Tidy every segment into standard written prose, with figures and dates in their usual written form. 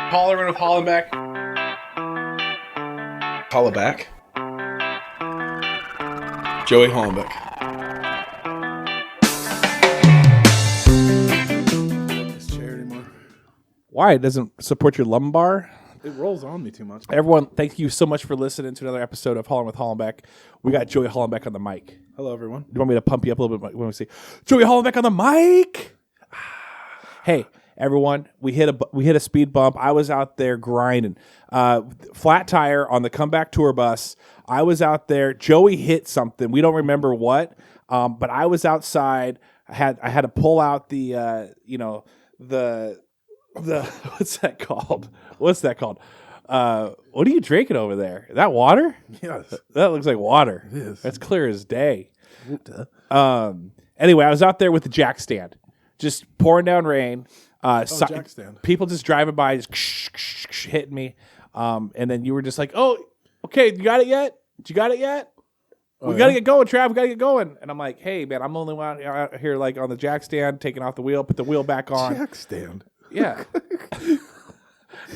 Hollerin with Hollenbeck. Holleback. Joey Hollenbeck. This chair anymore. Why? It doesn't support your lumbar? It rolls on me too much. Everyone, thank you so much for listening to another episode of Hollerin with Hollenbeck. We got Joey Hollenbeck on the mic. Hello, everyone. You want me to pump you up a little bit when we say, Joey Hollenbeck on the mic? Hey, everyone, we hit a speed bump. I was out there grinding. Flat tire on the comeback tour bus. I was out there. Joey hit something. We don't remember what, but I was outside. I had to pull out the what's that called? What are you drinking over there? Is that water? Yes. That looks like water. It is. That's clear as day. Anyway, I was out there with the jack stand, just pouring down rain. Jack stand. People just driving by, just hitting me. And then you were just like, "Oh, okay, you got it yet? Did you got it yet? We got to get going, Trav. We got to get going." And I'm like, "Hey, man, I'm only out here like on the jack stand, taking off the wheel, put the wheel back on." Jack stand. Yeah.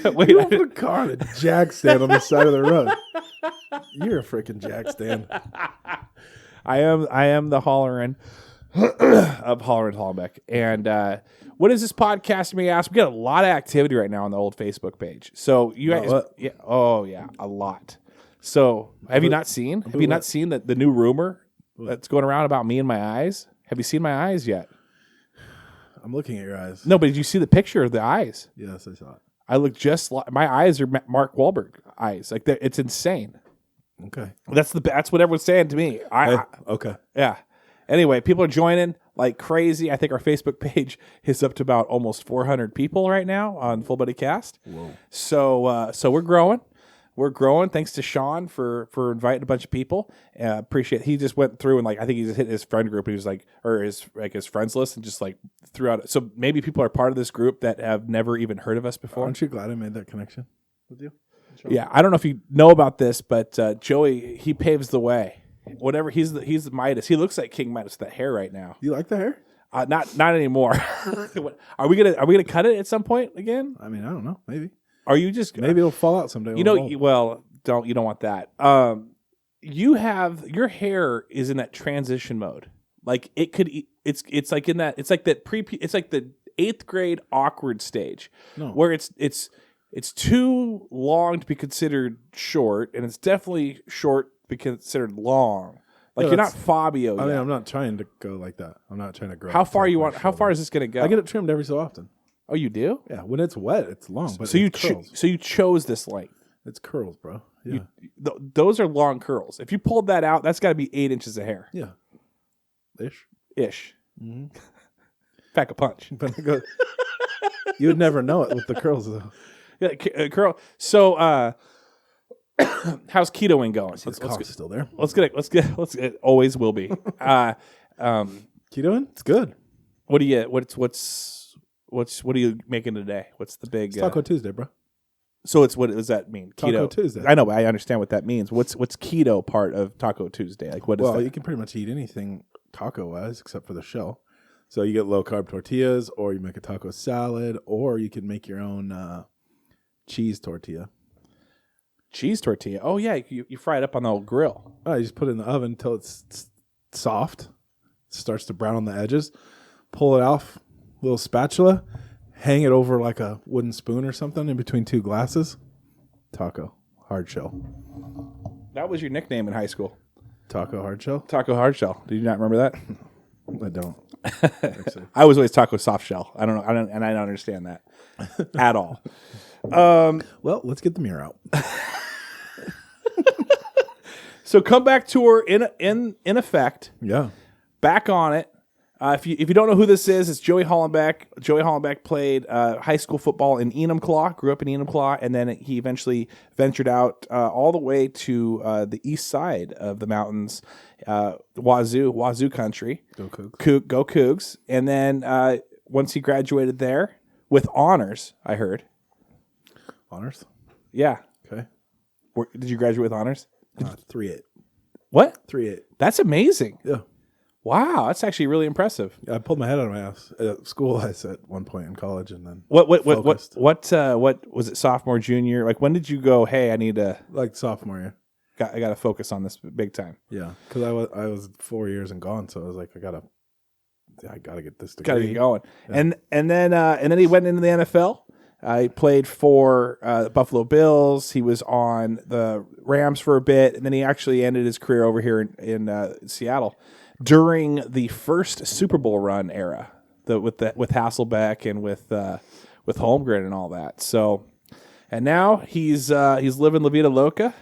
Wait, You don't put a car on a jack stand on the side of the road. You're a freaking jack stand. I am the Hollerin of Hollerin Hollenbeck. And what is this podcast? You may ask. We got a lot of activity right now on the old Facebook page. So you guys, a lot. So have you not seen the new rumor that's going around about me and my eyes? Have you seen my eyes yet? I'm looking at your eyes. No, but did you see the picture of the eyes? Yes, I saw it. I look just like my eyes are Mark Wahlberg eyes. Like it's insane. Okay. That's what everyone's saying to me. Okay. Yeah. Anyway, people are joining like crazy. I think our Facebook page is up to about almost 400 people right now on Full Buddy Cast. Whoa. So we're growing. We're growing. Thanks to Sean for inviting a bunch of people. Appreciate it. He just went through and like I think he just hit his friend group. He was like, or his friends list and just like threw out. So maybe people are part of this group that have never even heard of us before. Aren't you glad I made that connection with you? Sean? Yeah, I don't know if you know about this, but Joey, he paves the way. Whatever, he's the Midas. He looks like King Midas with that hair right now. You like the hair? Not anymore. Are we gonna cut it at some point again? I mean, I don't know. Maybe. Are you just Maybe it'll fall out someday. You don't want that. You have your hair is in that transition mode. Like it could. It's like in that. It's like that It's like the 8th grade awkward stage, where it's too long to be considered short, and it's definitely short to be considered long. Like you're not Fabio. I mean, yet. I'm not trying to go like that. I'm not trying to grow. How far you want? How far is this going to go? I get it trimmed every so often. Oh, you do? Yeah, when it's wet, it's long. But So you curls. so you chose this length. It's curls, bro. Yeah, Those are long curls. If you pulled that out, that's got to be 8 inches of hair. yeah, Ish. Mm-hmm. Pack a punch. But I go, you would never know it with the curls, though. Yeah, curl. So, how's ketoing going? Let's still there. Let's get it. It always will be. Ketoing? It's good. What do you? What are you making today? What's the big It's Taco Tuesday, bro. So it's what does that mean? Taco Keto Tuesday. I know, but I understand what that means. What's keto part of Taco Tuesday? Like what is Well, that? you can pretty much eat anything taco-wise except for the shell. So you get low-carb tortillas, or you make a taco salad, or you can make your own cheese tortilla. Cheese tortilla. Oh yeah, you fry it up on the old grill. Oh, you just put it in the oven until it's soft, starts to brown on the edges. Pull it off, little spatula, hang it over like a wooden spoon or something in between 2 glasses. Taco hard shell. That was your nickname in high school. Taco hard shell? Taco hard shell. Did you not remember that? I don't. I was always taco soft shell. I don't know. I don't understand that at all. Well, let's get the mirror out. So comeback tour in effect. Yeah. Back on it. If you don't know who this is, it's Joey Hollenbeck. Joey Hollenbeck played high school football in Enumclaw, grew up in Enumclaw, and then he eventually ventured out all the way to the east side of the mountains, Wazoo country. Go Cougs. Go Cougs. And then once he graduated there with honors, I heard. Honors? Yeah. Okay. Did you graduate with honors? 3.8. What? 3.8. That's amazing. Yeah. Wow, that's actually really impressive. I pulled my head out of my ass at school. I said at one point in college, and then What focused. what was it? Sophomore, junior? Like when did you go? Hey, I need to. Like sophomore year. I got to focus on this big time. Yeah, because I was 4 years and gone, so I was like, I gotta get this degree. Got to get going. Yeah. And then he went into the NFL. He played for the Buffalo Bills. He was on the Rams for a bit, and then he actually ended his career over here in Seattle during the first Super Bowl run era, with Hasselbeck and with Holmgren and all that. So, and now he's living La Vida Loca.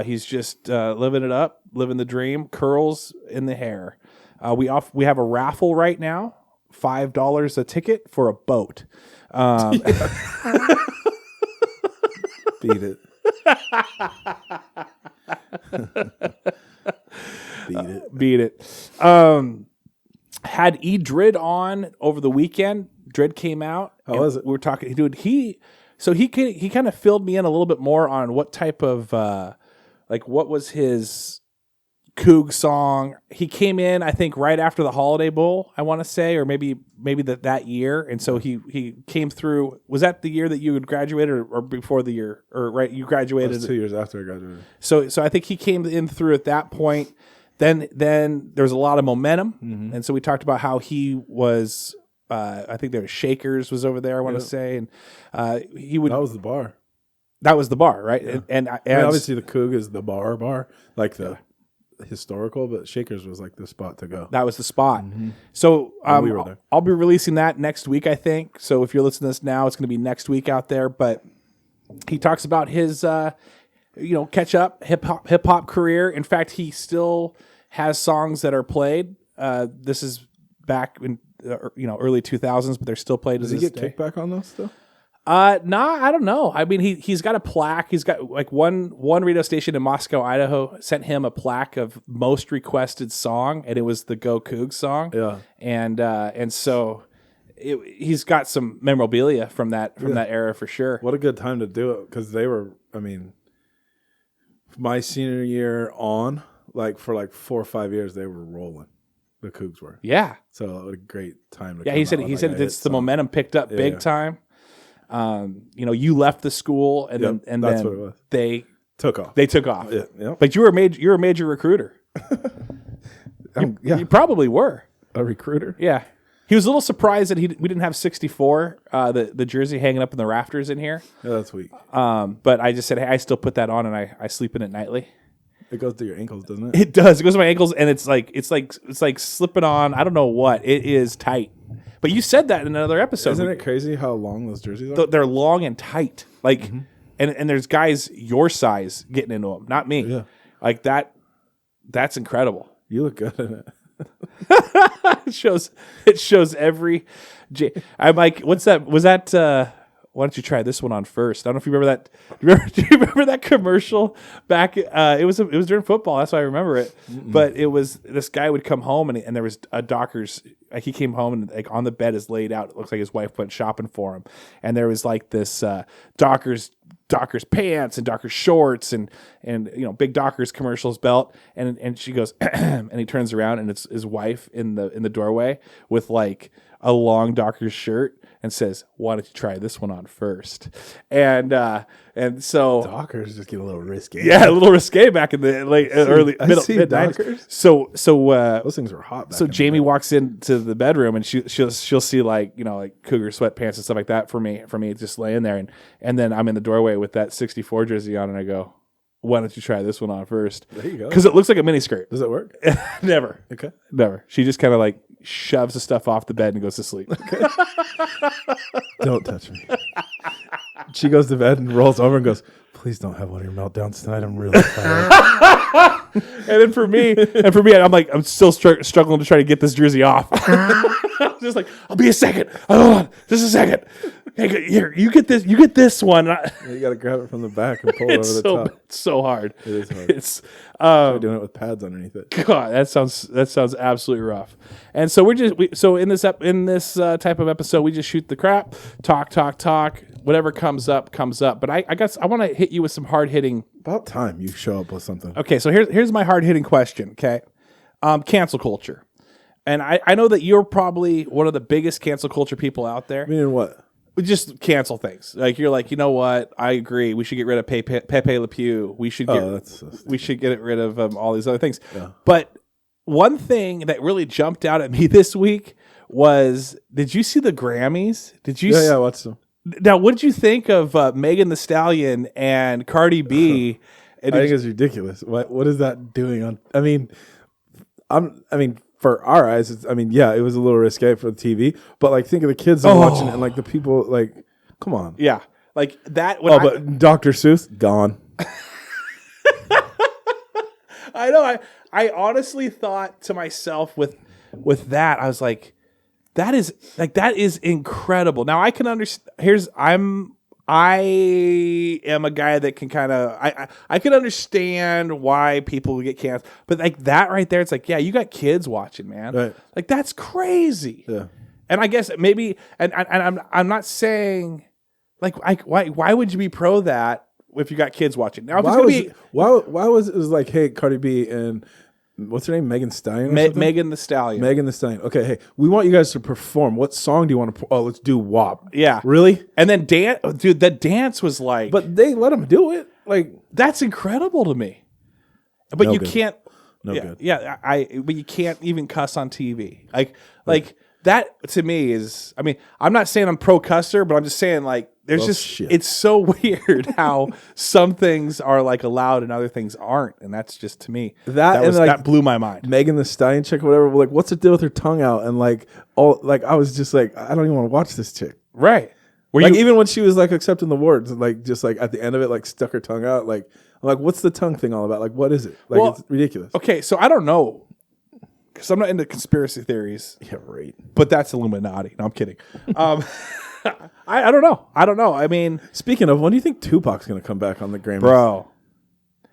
He's just living it up, living the dream. Curls in the hair. We have a raffle right now, $5 a ticket for a boat. Beat it. Beat it. Had E Drid on over the weekend. Drid came out. How was it? We were talking, dude. He kind of filled me in a little bit more on what type of what was his Coug song. He came in, I think, right after the Holiday Bowl, I want to say, or maybe that year. And so he came through. Was that the year that you had graduated, or before the year, or right? You graduated. It was 2 years after I graduated. So I think he came in through at that point. Then there was a lot of momentum, and so we talked about how he was. I think there was Shakers was over there. I want to say, and he would. That was the bar. That was the bar, right? Yeah. And I mean, obviously the Coug is the bar, like the historical, but Shakers was like the spot to go. That was the spot. So we were there. I'll be releasing that next week, I think. So if you're listening to this now, it's going to be next week out there. But he talks about his, catch up hip hop career. In fact, he still has songs that are played. This is back in early 2000s, but they're still played. Does he get kickback on those still? Nah, I don't know. I mean, he's got a plaque. He's got like one radio station in Moscow, Idaho, sent him a plaque of most requested song, and it was the Go Coug song. Yeah, and so he's got some memorabilia from that era for sure. What a good time to do it, because they were. I mean, my senior year on, like for like 4 or 5 years, they were rolling. The Cougs were. Yeah. So what a great time to. Yeah, he said it's the momentum picked up big time. You left the school, and then that's what it was. They took off. Yeah, yep. But you were a major recruiter. You probably were a recruiter. Yeah, he was a little surprised that we didn't have 64, the jersey hanging up in the rafters in here. Yeah, that's weak. But I just said, hey, I still put that on, and I sleep in it nightly. It goes to your ankles, doesn't it? It does. It goes to my ankles, and it's like slipping on. I don't know what. It is tight. But you said that in another episode. Isn't it crazy how long those jerseys are? They're long and tight. Like, and there's guys your size getting into them, not me. Yeah. Like that. That's incredible. You look good in it. It shows every. I'm like, what's that? Was that? Why don't you try this one on first? I don't know if you remember that. Do you remember that commercial back? It was during football. That's why I remember it. But it was, this guy would come home and there was a Dockers. Like he came home and like on the bed is laid out. It looks like his wife went shopping for him, and there was like this Dockers pants and Dockers shorts and big Dockers commercials belt. And she goes and he turns around and it's his wife in the doorway with like a long Dockers shirt. And says, "Why don't you try this one on first?" And so Dockers just get a little risky. Yeah, a little risque back in the early middle mid Dockers. So those things were hot. So Jamie walks into the bedroom and she'll see like Cougar sweatpants and stuff like that for me just laying there, and then I'm in the doorway with that 64 jersey on and I go, "Why don't you try this one on first?" There you go. Because it looks like a mini skirt. Does it work? Never. Okay. Never. She just kind of like shoves the stuff off the bed and goes to sleep. Okay. Don't touch me. She goes to bed and rolls over and goes, "Please don't have one of your meltdowns tonight. I'm really tired." And then for me, I'm still struggling to try to get this jersey off. I'm just like, "I'll be a second. Hold on, just a second. Hey, here, you get this. You get this one." You got to grab it from the back and pull it over the top. It's so hard. It is hard. It's try doing it with pads underneath it. God, that sounds absolutely rough. And so in this type of episode, we just shoot the crap, talk. Whatever comes up. But I guess I want to hit you with some hard hitting. About time you show up with something. Okay, so here's my hard hitting question. Okay, cancel culture. And I know that you're probably one of the biggest cancel culture people out there. Meaning what? We just cancel things. Like you're like, you know what? I agree. We should get rid of Pepe Le Pew. We should get rid of all these other things. Yeah. But one thing that really jumped out at me this week was, did you see the Grammys? Did you? Yeah, I watched them. Now, what did you think of Megan Thee Stallion and Cardi B? I think it's ridiculous. What is that doing on? I mean, for our eyes, it was a little risque for the TV, but like, think of the kids that are watching it and like the people, like, come on. Yeah, like that. But Dr. Seuss gone. I know. I honestly thought to myself with that, I was like, that is incredible. Now I can understand. I am a guy that can kind of I can understand why people get canceled, but like that right there, it's like, yeah, you got kids watching, man. Right. Like that's crazy. Yeah. And I guess maybe, and I'm not saying like why would you be pro that if you got kids watching? Now if why was it was like, hey, Cardi B and what's her name? Megan Thee Stallion? Megan Thee Stallion. Megan Thee Stallion. Okay, hey, we want you guys to perform. What song do you want to? Oh, let's do WAP. Yeah, really? And then dude, the dance was like. But they let them do it. Like that's incredible to me. But no you good. can't. No yeah, good. Yeah, but you can't even cuss on TV. Like that to me is. I mean, I'm not saying I'm pro cusser, but I'm just saying like. There's just shit. It's so weird how some things are like allowed and other things aren't, and that's just to me that blew my mind. Megan Thee Stallion chick or whatever, like what's the deal with her tongue out and like I was just like I don't even want to watch this chick. Right. Even when she was like accepting the awards, like just like at the end of it, like stuck her tongue out. Like I'm like, what's the tongue thing all about? Like what is it? Like it's ridiculous. Okay, so I don't know because I'm not into conspiracy theories. Yeah, right. But that's Illuminati. No, I'm kidding. I don't know. I mean, speaking of, when do you think Tupac's going to come back on the Grammys? Bro,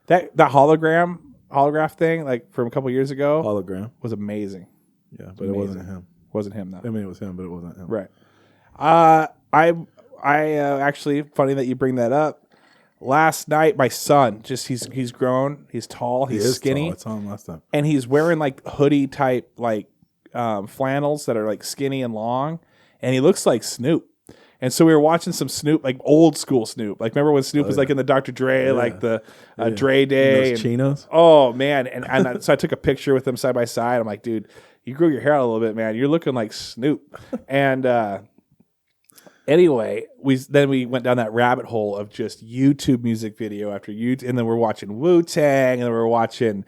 that holograph thing, like from a couple years ago, hologram was amazing. Yeah, but it wasn't him. Wasn't him though. I mean, it was him, but it wasn't him. Right. I actually funny that you bring that up. Last night, my son he's grown, he's tall, he's skinny. I saw him last time, and he's wearing like hoodie type like flannels that are like skinny and long, and he looks like Snoop. And so we were watching some Snoop, like old school Snoop. Like remember when Snoop was like in the Dr. Dre, like the Dre Day. Those chinos. Oh man! And so I took a picture with them side by side. I'm like, dude, you grew your hair out a little bit, man. You're looking like Snoop. And anyway, we went down that rabbit hole of just YouTube music video after YouTube, and then we're watching Wu-Tang, and then we're watching.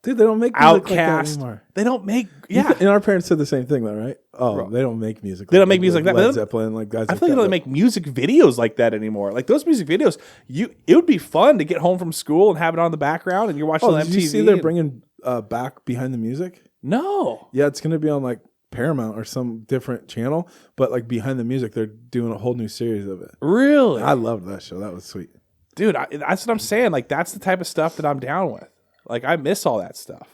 Dude, they don't make music Outkast. like that anymore. They don't make and our parents said the same thing though, right? Oh, bro, they don't make music. They don't make music like that. Led Zeppelin, like guys. I feel like they don't make music videos like that anymore. Like those music videos, it would be fun to get home from school and have it on the background, and you're watching on MTV. Did you see they're bringing back Behind the Music? No. Yeah, it's gonna be on like Paramount or some different channel, but like Behind the Music, they're doing a whole new series of it. Really? I loved that show. That was sweet, dude. That's what I'm saying. Like that's the type of stuff that I'm down with. Like I miss all that stuff.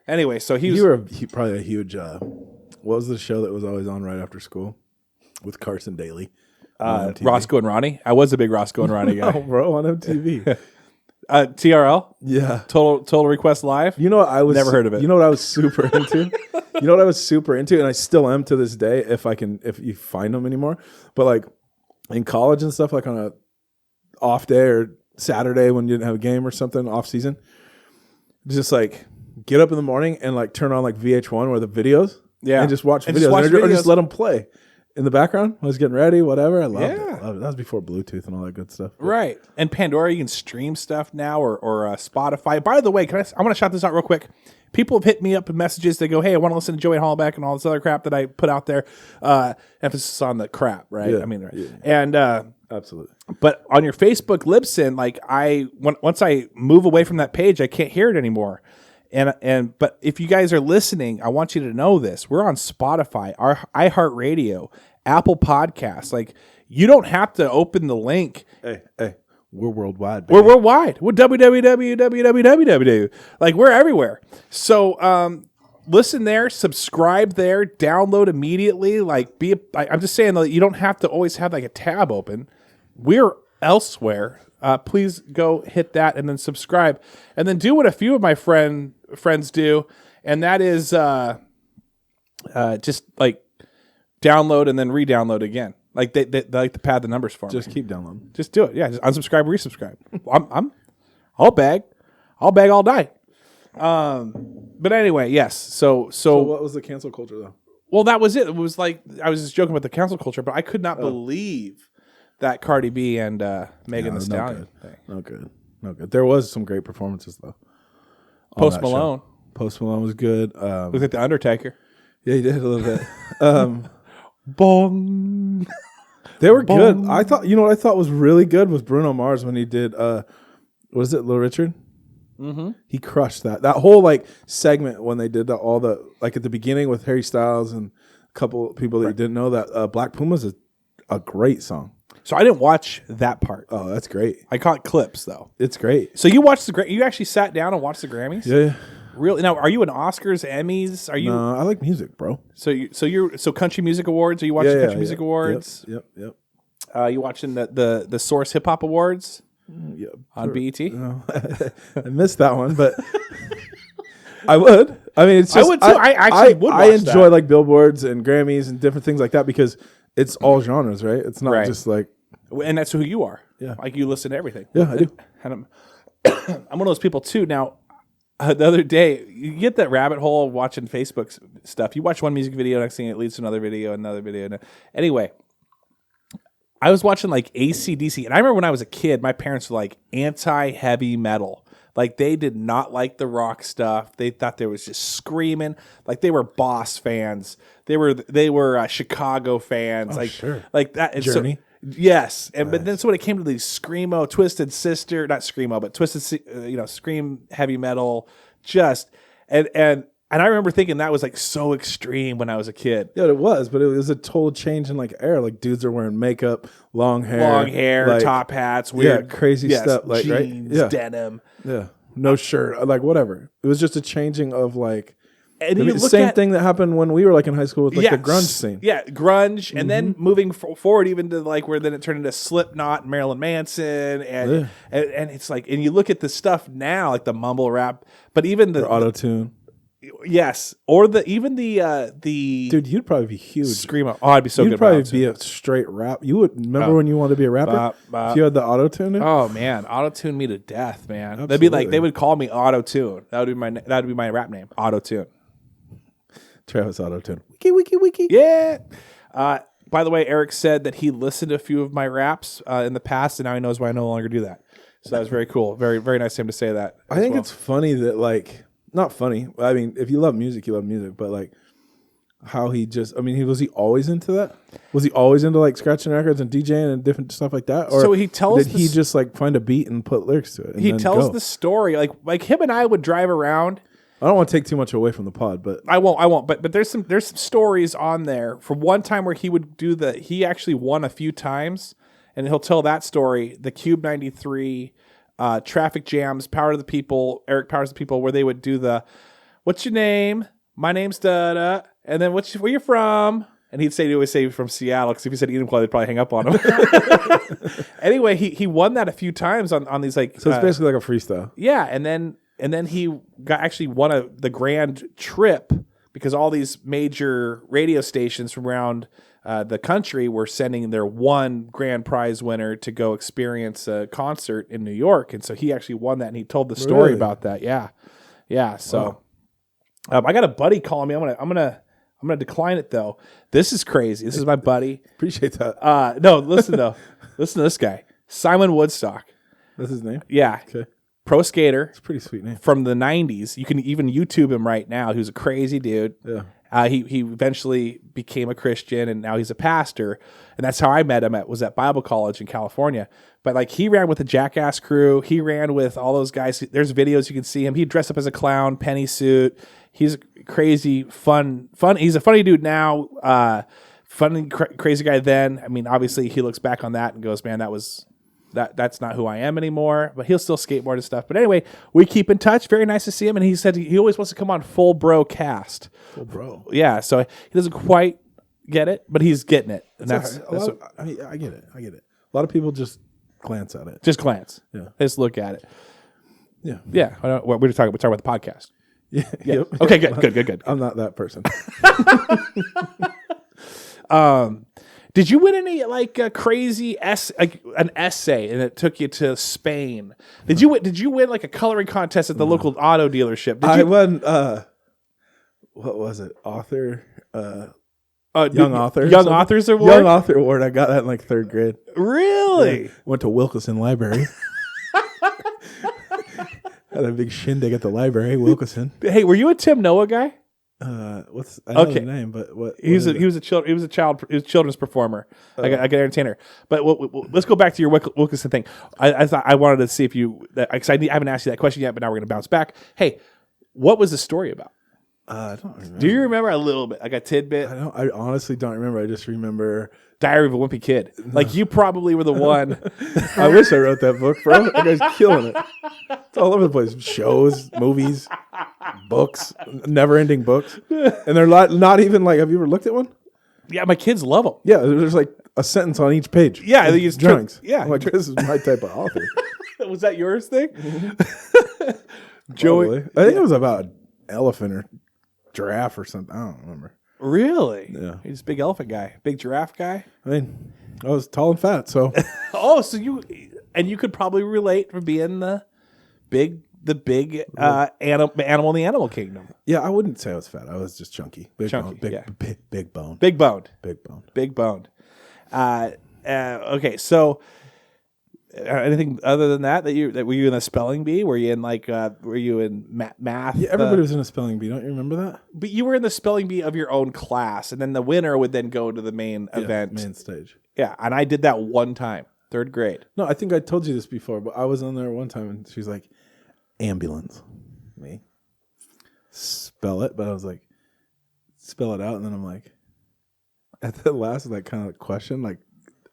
Anyway, so you were probably a huge. What was the show that was always on right after school with Carson Daly? Roscoe and Ronnie. I was a big Roscoe and Ronnie guy. No, bro, on MTV. TRL. Yeah. Total Request Live. You know what I was never heard of it. You know what I was super into? You know what I was super into, and I still am to this day if you find them anymore. But like in college and stuff, like on a off day or Saturday when you didn't have a game or something, off season, just like get up in the morning and like turn on like VH1 or the videos, and just watch videos, or just let them play in the background. I was getting ready, whatever. I loved it. That was before Bluetooth and all that good stuff. Right. And Pandora, you can stream stuff now, or Spotify. By the way, I want to shout this out real quick. People have hit me up with messages. They go, hey, I want to listen to Joey Hollenbeck and all this other crap that I put out there. Emphasis on the crap, right? Yeah, I mean, right. Yeah. And absolutely. But on your Facebook Libsyn, like once I move away from that page, I can't hear it anymore. But if you guys are listening, I want you to know this. We're on Spotify, our iHeartRadio, Apple Podcasts. Like you don't have to open the link. Hey, we're worldwide, baby. We're worldwide. We're www. Like we're everywhere. So listen there, subscribe there, download immediately. Like I'm just saying that you don't have to always have like a tab open. We're elsewhere. Please go hit that and then subscribe, and then do what a few of my friends do, and that is just like download and then re-download again. Like they like to pad the numbers for me. Just keep downloading. Just do it. Yeah, just unsubscribe, resubscribe. I'll bag all night. But anyway, yes. So what was the cancel culture though? Well, that was it. It was like I was just joking about the cancel culture, but I could not believe that Cardi B and Megan Thee Stallion thing. No good. There was some great performances though. Post Malone. Post Malone was good. Looked like the Undertaker. Yeah, he did a little bit. Bong. They were good. I thought, you know what I thought was really good was Bruno Mars when he did, was it Little Richard? Mm-hmm. He crushed that whole like segment when they did all the like at the beginning with Harry Styles and a couple of people that you didn't know that Black Puma's is a great song. So I didn't watch that part. Oh, that's great. I caught clips though. It's great. So you watched you actually sat down and watched the Grammys? Yeah. Really? Now, are you an Oscars, Emmys? Are you? No, I like music, bro. So Country Music Awards? Are you watching Country Music Awards? Yep. You watching the Source Hip Hop Awards? Yeah, on BET? No. I missed that one, but I would. I mean, it's just, I would too. I actually would. I enjoy like billboards and Grammys and different things like that because it's all genres, right? It's not just like, and that's who you are. Yeah, like you listen to everything. Yeah, I do. And I'm one of those people too. Now, the other day, you get that rabbit hole of watching Facebook stuff. You watch one music video, next thing it leads to another video. Anyway, I was watching like AC/DC, and I remember when I was a kid, my parents were like anti-heavy metal. Like they did not like the rock stuff. They thought there was just screaming. Like they were Boss fans. They were Chicago fans. Like that. And Journey. Yes, but then so when it came to these screamo, Twisted Sister, not screamo, but scream heavy metal, and I remember thinking that was like so extreme when I was a kid. Yeah, it was, but it was a total change in like era. Like dudes are wearing makeup, long hair, like, top hats, weird, crazy stuff, like jeans, denim, no shirt, like whatever. It was just a changing of like. And the same thing that happened when we were like in high school with like the grunge scene. Yeah, grunge, and then moving forward even to like where then it turned into Slipknot and Marilyn Manson, and it's like, and you look at the stuff now, like the mumble rap, but even the auto tune. Yes, or even the dude, you'd probably be huge. Screamo. Oh, I'd be so good. You'd probably be a straight rap. You would remember when you wanted to be a rapper? If you had the auto tune. Oh man, auto tune me to death, man. Absolutely. They'd be like, they would call me Auto Tune. That would be my rap name, Auto Tune. Travis Auto Tune. Wiki. Yeah. By the way, Eric said that he listened to a few of my raps in the past, and now he knows why I no longer do that. So that was very cool. Very, very nice of him to say that. I think it's funny that like. Not funny. I mean, if you love music, you love music. But like, how he just—I mean, was he always into that? Was he always into like scratching records and DJing and different stuff like that? Or so he tells. Did he just like find a beat and put lyrics to it? He tells the story. Like him and I would drive around. I don't want to take too much away from the pod, but I won't. But there's some stories on there from one time where he would do he actually won a few times, and he'll tell that story. The Cube 93. Traffic Jams, Power to the People, Eric Powers the People, where they would do what's your name? My name's da-da. And then where you from? And he always say from Seattle, because if he said Enumclaw, they'd probably hang up on him. Anyway, he won that a few times on these like. So it's basically like a freestyle. Yeah, and then he actually won the grand trip because all these major radio stations from around the country were sending their one grand prize winner to go experience a concert in New York, and so he actually won that, and he told the story about that. Yeah. So I got a buddy calling me. I'm gonna decline it though. This is crazy. This is my buddy. Appreciate that. No, listen though. Listen to this guy, Simon Woodstock. That's his name. Yeah. Okay. Pro skater. It's a pretty sweet name. From the 90s. You can even YouTube him right now. He was a crazy dude. Yeah. He eventually became a Christian, and now he's a pastor. And that's how I met him was at Bible college in California. But like he ran with the Jackass crew. He ran with all those guys. There's videos you can see him. He dressed up as a clown, penny suit. He's a crazy, fun. He's a funny dude now. Funny, crazy guy then. I mean, obviously he looks back on that and goes, man, that's not who I am anymore, but he'll still skateboard and stuff. But anyway, we keep in touch. Very nice to see him. And he said he always wants to come on Full Bro Cast. Full Bro. Yeah. So he doesn't quite get it, but he's getting it. And I get it. A lot of people just glance at it. Just glance. Yeah. Just look at it. Yeah. Yeah. We're talking about the podcast. Yeah. Yeah. Yep. Okay, good. I'm not that person. Did you win any like a crazy an essay and it took you to Spain? Did you win like a coloring contest at the local auto dealership? I won. What was it? Author. Young author. Young Authors Award. Young Author Award. I got that in like 3rd grade. Really? Yeah. Went to Wilkeson Library. Had a big shindig at the library, Wilkeson. Hey, were you a Tim Noah guy? I know the name, but what? He was a children's performer, like an entertainer. But let's go back to your Wilkeson thing. I thought I wanted to see if you, because I haven't asked you that question yet, but now we're going to bounce back. Hey, what was the story about? I don't remember. Do you remember a little bit, like a tidbit? I honestly don't remember. I just remember Diary of a Wimpy Kid. Like you probably were the one. I wish I wrote that book, bro. That guy's killing it. It's all over the place. Shows, movies, books, never-ending books, and they're not even like. Have you ever looked at one? Yeah, my kids love them. Yeah, there's like a sentence on each page. Yeah, they use drawings. Yeah, I'm like, this is my type of author. Was that yours thing? Joey, I think it was about an elephant or giraffe or something. I don't remember. Really? Yeah. He's a big elephant guy, big giraffe guy. I mean, I was tall and fat, so. So you could probably relate for being the big animal in the animal kingdom. Yeah, I wouldn't say I was fat. I was just chunky. Big Chunky, bone. yeah. Big bone. Big boned. Big bone. Big boned. Okay, so anything other than that were you in a spelling bee? Were you in math? Yeah, everybody was in a spelling bee. Don't you remember that? But you were in the spelling bee of your own class, and then the winner would then go to the main event. Main stage. Yeah, and I did that one time, 3rd grade. No, I think I told you this before, but I was on there one time, and she was like, ambulance. Me. Spell it, but I was like, spell it out, and then I'm like, at the last like kind of question, like,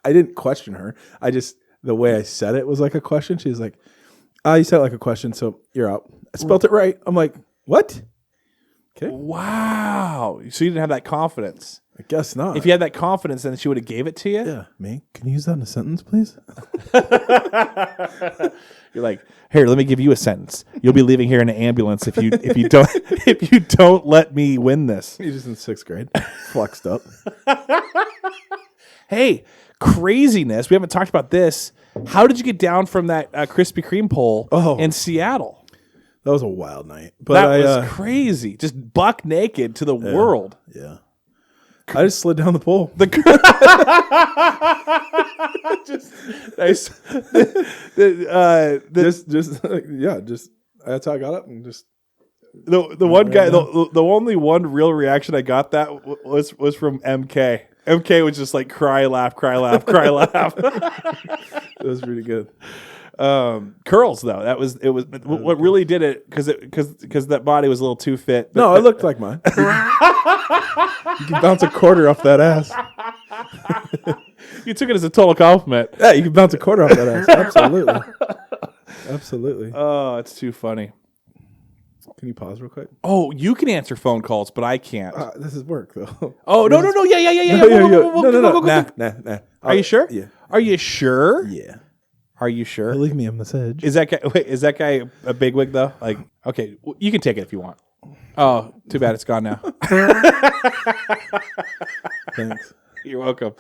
I didn't question her. The way I said it was like a question. She's like, you said it like a question, so you're out. I spelled it right. I'm like, what? Okay. Wow. So you didn't have that confidence. I guess not. If you had that confidence, then she would have gave it to you? Yeah. Me? Can you use that in a sentence, please? You're like, here, let me give you a sentence. You'll be leaving here in an ambulance if you don't let me win this. He's just in 6th grade. Flexed up. Hey, craziness. We haven't talked about this. How did you get down from that Krispy Kreme pole in Seattle? That was a wild night. But that was crazy. Just buck naked to the world. Yeah. I just slid down the pole. Just nice. Just that's how I got up and just the one guy. The only one real reaction I got that was from MK. MK was just like cry, laugh, cry, laugh, cry, laugh. It was really good. Curls though, what really did it because that body was a little too fit. No, it looked like mine. You can bounce a quarter off that ass. You took it as a total compliment. Yeah, you can bounce a quarter off that ass. Absolutely. Absolutely. Oh, it's too funny. Can you pause real quick? Oh, you can answer phone calls, but I can't. This is work though. Oh, no. Yeah. No. Nah. Are you sure? Yeah. Are you sure? Yeah. Are you sure? Leave me a message. Is that guy a bigwig though? Like, okay, you can take it if you want. Oh, too bad it's gone now. Thanks. You're welcome.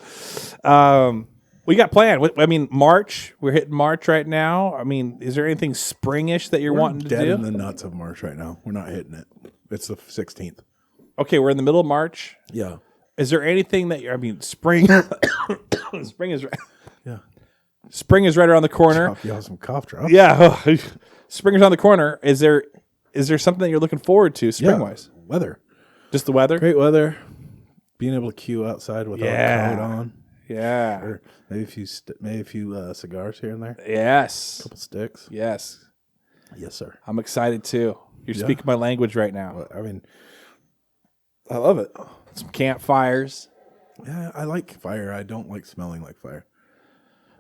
We got planned. I mean, March. We're hitting March right now. I mean, is there anything springish that you're wanting to dead do? in the nuts of March right now. We're not hitting it. It's the 16th. Okay, we're in the middle of March. Yeah. Is there anything that spring? Spring is right. Yeah. Spring is right around the corner. You have some cough drops. Yeah. Spring is around the corner. Is there something that you're looking forward to spring-wise? Weather. Just the weather? Great weather. Being able to queue outside without a coat on. Yeah. Or maybe a few cigars here and there. Yes. A couple sticks. Yes. Yes, sir. I'm excited too. You're speaking my language right now. I mean, I love it. Some campfires. Yeah, I like fire. I don't like smelling like fire.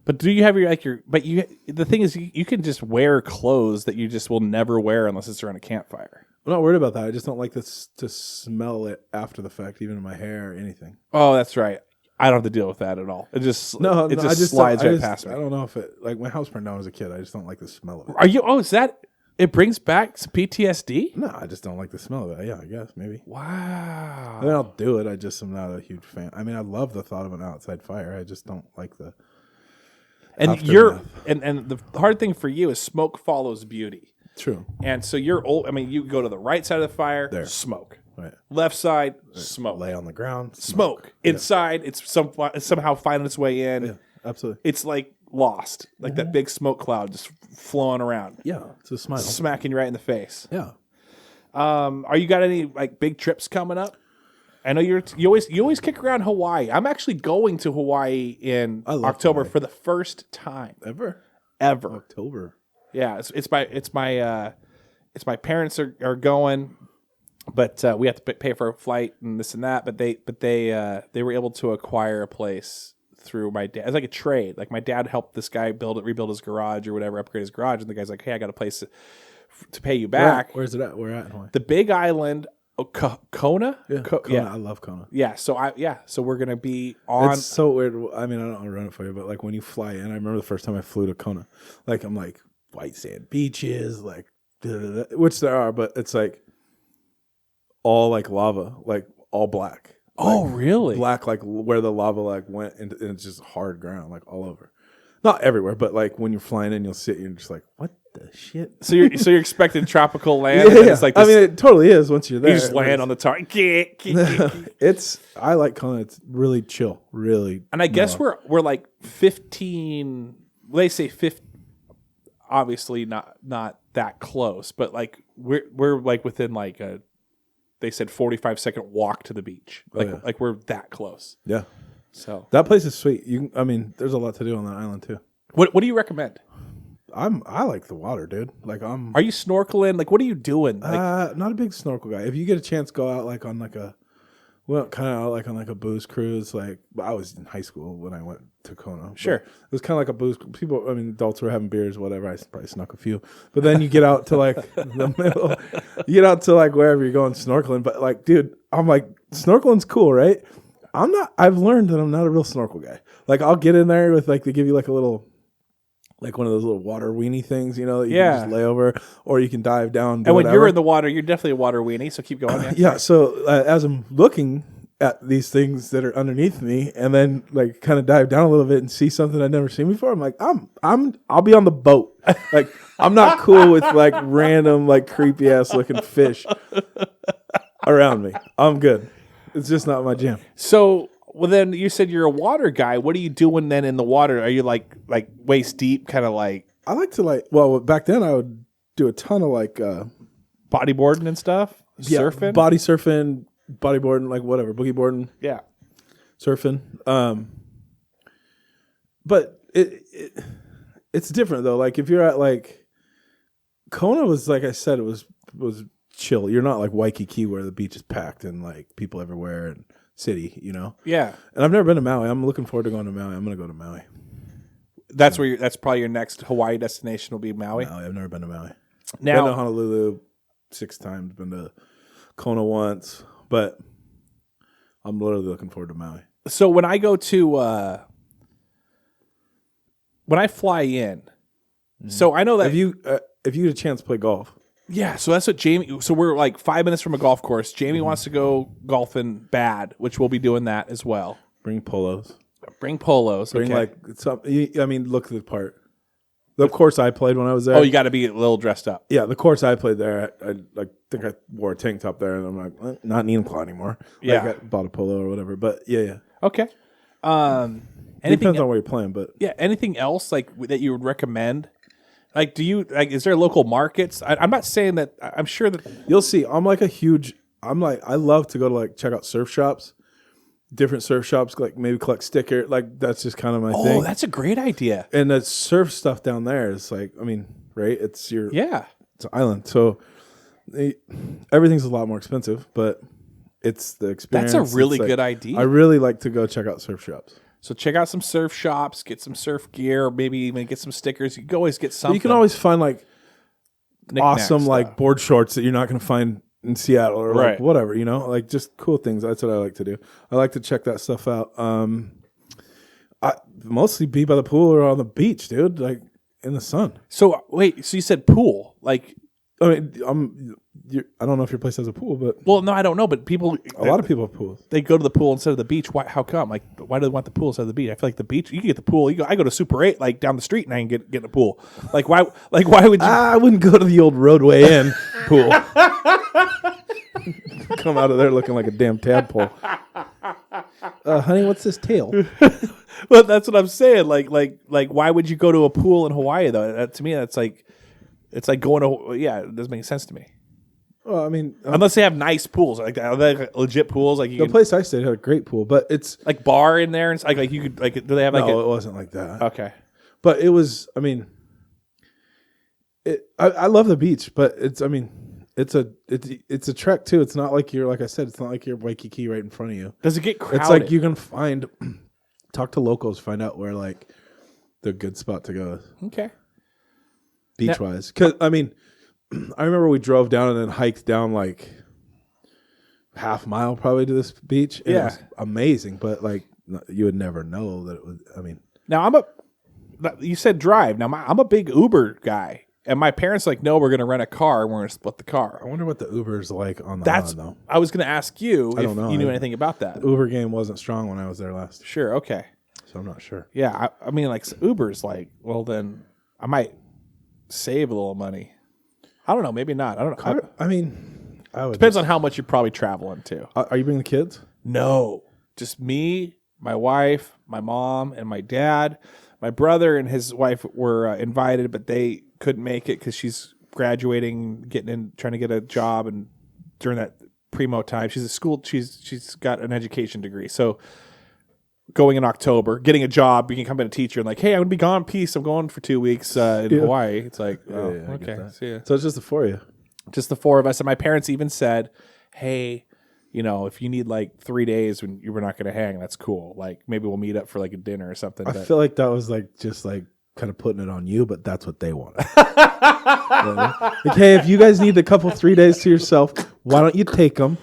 But do you have the thing is you can just wear clothes that you just will never wear unless it's around a campfire. I'm not worried about that. I just don't like this to smell it after the fact, even in my hair or anything. Oh, that's right. I don't have to deal with that at all. It just slides right past me. I don't know if it, like my house burned down as a kid. I just don't like the smell of it. Are you? Oh, is that It brings back some PTSD? No, I just don't like the smell of it. Yeah, I guess maybe. Wow. I mean, I'll do it. I just am not a huge fan. I mean, I love the thought of an outside fire. I just don't like the. And the hard thing for you is smoke follows beauty. True. And so you're old. I mean, you go to the right side of the fire, There. smoke. Right. Left side, smoke. Lay on the ground. Smoke. Inside, it's somehow finding its way in. Yeah, absolutely. It's like lost, like that big smoke cloud just flowing around, Yeah, it's a smile. smacking you right in the face. Yeah. Are you got any like big trips coming up? I know you always kick around Hawaii. I'm actually going to Hawaii in October Hawaii. for the first time Ever. ever. Yeah, it's my parents are going, but we have to pay for a flight and this and that. But they were able to acquire a place through my dad. It's like a trade. Like my dad helped this guy rebuild his garage or whatever, upgrade his garage, and the guy's like, "Hey, I got a place to pay you back." Where's it at? Where at in Hawaii? The Big Island, Kona. Yeah, Kona. I love Kona. Yeah. So we're gonna be on. It's so weird. I mean, I don't want to run it for you, but like when you fly in, I remember the first time I flew to Kona. Like I'm like white sand beaches, like which there are, but it's like all like lava, like all black. Oh, Like, really? black, like where the lava like went, and it's just hard ground, like all over. Not everywhere, but like when you're flying in, you'll sit. You're just like, what the shit? So you're expecting tropical land? Yeah, and yeah. it's like I this, mean, it totally is once you're there. you just land on the tar. I like Kona. It's really chill, really. And I guess mellow. we're like 15. They say 15. Obviously not that close, but like we're like within like a. They said 45-second walk to the beach. Like we're that close. Yeah. So That place is sweet. I mean, there's a lot to do on that island too. what do you recommend? I like the water, dude. Like Are you snorkeling? Like what are you doing? Like, not a big snorkel guy. If you get a chance, go out like on like a kind of out like on like a booze cruise. Like I was in high school when I went to Kona. Sure. It was kind of like a booze. People, I mean, adults were having beers, whatever. I probably snuck a few. But then you get out to like the middle. You get out to like wherever you're going snorkeling. But like, dude, I'm like snorkeling's cool, right? I'm not. I've learned that I'm not a real snorkel guy. Like I'll get in there with like they give you like a little. Like one of those little water weenie things, you know, that you can just lay over, or you can dive down. And when you're in the water, you're definitely a water weenie. So keep going. Yeah. So as I'm looking at these things that are underneath me, and then like kind of dive down a little bit and see something I've never seen before, I'm like, I'll be on the boat. Like I'm not cool with like random like creepy ass looking fish around me. I'm good. It's just not my jam. So. Well, then you said you're a water guy. What are you doing then in the water? Are you like waist deep, kind of like I like to well, back then I would do a ton of like bodyboarding and stuff, surfing, body surfing, bodyboarding, like whatever, boogie boarding, yeah, surfing. But it's different though. Like if you're at like Kona was like I said, it was chill. You're not like Waikiki where the beach is packed and like people everywhere and city, you know. Yeah. And I've never been to Maui. I'm looking forward to going to Maui. I'm going to go to Maui. That's that's probably your next Hawaii destination will be Maui. I've never been to Maui. Now, been to Honolulu 6 times. Been to Kona once, but I'm literally looking forward to Maui. So when I go to when I fly in, so I know that if you get a chance to play golf. Yeah, so that's what Jamie. So we're like 5 minutes from a golf course. Jamie wants to go golfing bad, which we'll be doing that as well. Bring polos. Bring polos. Bring okay. I mean, look the part. The course I played when I was there. Oh, you got to be a little dressed up. Yeah, the course I played there, I think I wore a tank top there, and I'm like, not needing claw anymore. Yeah, like I bought a polo or whatever. But yeah. Okay. It depends on where you're playing, but yeah. Anything else like that you would recommend? Like, do you like? Is there local markets? I'm not saying that. I'm sure that you'll see. I love to go to like check out surf shops, different surf shops. Like maybe collect sticker. Like that's just kind of my thing. Oh, that's a great idea. And the surf stuff down there is like, I mean, right? It's it's an island, so everything's a lot more expensive, but it's the experience. That's a really good idea. I really like to go check out surf shops. So check out some surf shops, get some surf gear, or maybe even get some stickers. You can always get something. You can always find like Knick-knack awesome stuff. like board shorts that you're not going to find in Seattle or Right. like whatever, you know, like just cool things. That's what I like to do. I like to check that stuff out. I mostly be by the pool or on the beach, dude, like in the sun. So wait, so you said pool? Like I mean, I don't know if your place has a pool, but Well, no, I don't know, but a lot of people have pools. they go to the pool instead of the beach. Why? How come? Like, why do they want the pool instead of the beach? I feel like the beach, you can get the pool. I go to Super 8, like down the street, and I can get in a pool. Like, why? Like, why would you? I wouldn't go to the old Roadway Inn pool. Come out of there looking like a damn tadpole. Honey, what's this tail? Well, that's what I'm saying. Like, why would you go to a pool in Hawaii though? To me, that's like, it's like going to. Yeah, it doesn't make sense to me. Well, I mean, Unless they have nice pools, like are they like legit pools, like the place I stayed had a great pool, but it's like bar in there, and it's like you could like. Do they have like? no, it wasn't like that. Okay. But it was. I mean, I love the beach, but it's. I mean, it's a trek too. It's not like like I said, it's not like you're Waikiki right in front of you. Does it get crowded? It's like you can talk to locals, find out where like the good spot to go is. Okay. Beach wise, because I mean, I remember we drove down and then hiked down like half mile probably to this beach. And it was amazing, but like you would never know that it was. I mean, now you said drive. Now I'm a big Uber guy, and my parents like, no, we're going to rent a car and we're going to split the car. I wonder what the Uber's like on the island though. I was going to ask you if don't know. you knew anything about that. The Uber game wasn't strong when I was there last, Sure. Okay. so I'm not sure. Yeah. I mean, like Uber's like, well, then I might save a little money. I don't know. Maybe not. I don't know. I mean, I would Depends on how much you're probably traveling too. Are you bringing the kids? No, just me, my wife, my mom, and my dad. My brother and his wife were invited, but they couldn't make it because she's graduating, trying to get a job, and during that primo time, she's at school. She's got an education degree, so going in October, getting a job, you can come in a teacher and like, hey, I'm gonna be gone. Peace. I'm going for 2 weeks in Hawaii. It's like, I get okay, that. see ya. So it's just the four of you. Just the four of us. And my parents even said, hey, if you need like 3 days when you were not going to hang, that's cool. Like maybe we'll meet up for like a dinner or something. I feel like that was like just like kind of putting it on you, but that's what they wanted. Like, hey, if you guys need a couple 3 days to yourself, why don't you take them?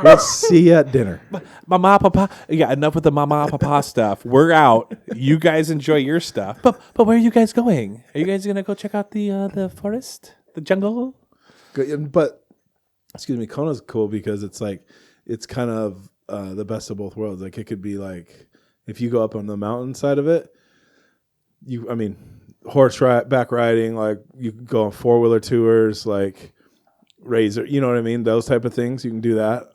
We'll see you at dinner. Mama, papa. Yeah, enough with the mama, papa stuff. We're out. You guys enjoy your stuff. But where are you guys going? Are you guys going to go check out the forest? The jungle? But excuse me, Kona's cool because it's like it's kind of the best of both worlds. Like it could be like if you go up on the mountain side of it, back riding, like you can go on 4-wheeler tours, like razor, you know what I mean? Those type of things. You can do that.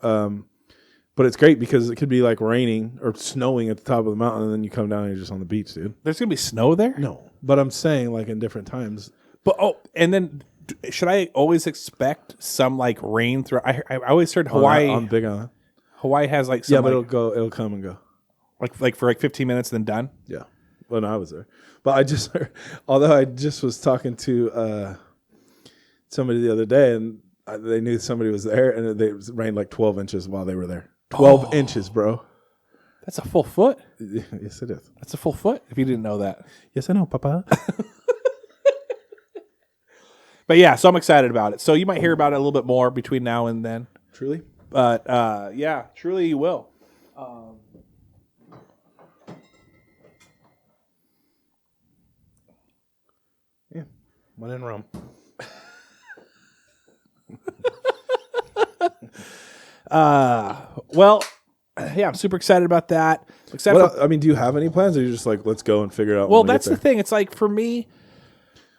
But it's great because it could be like raining or snowing at the top of the mountain and then you come down and you're just on the beach, dude. There's going to be snow there? No. But I'm saying like in different times. But and then should I always expect some like rain through? I always heard Hawaii. I'm big on it. Hawaii has like some. Yeah, but it'll come and go. Like for like 15 minutes and then done. Yeah. When I was there, but I just heard, although I just was talking to somebody the other day, and they knew somebody was there, and it rained like 12 inches while they were there. 12 inches, bro. That's a full foot. Yes, it is. That's a full foot. If you didn't know that. Yes, I know, Papa. But yeah, so I'm excited about it. So you might hear about it a little bit more between now and then. Truly? But yeah, truly you will. Yeah. One in Rome. Well, yeah, I'm super excited about that. Do you have any plans, or are you just like, let's go and figure it out? Well, that's the thing. It's like for me,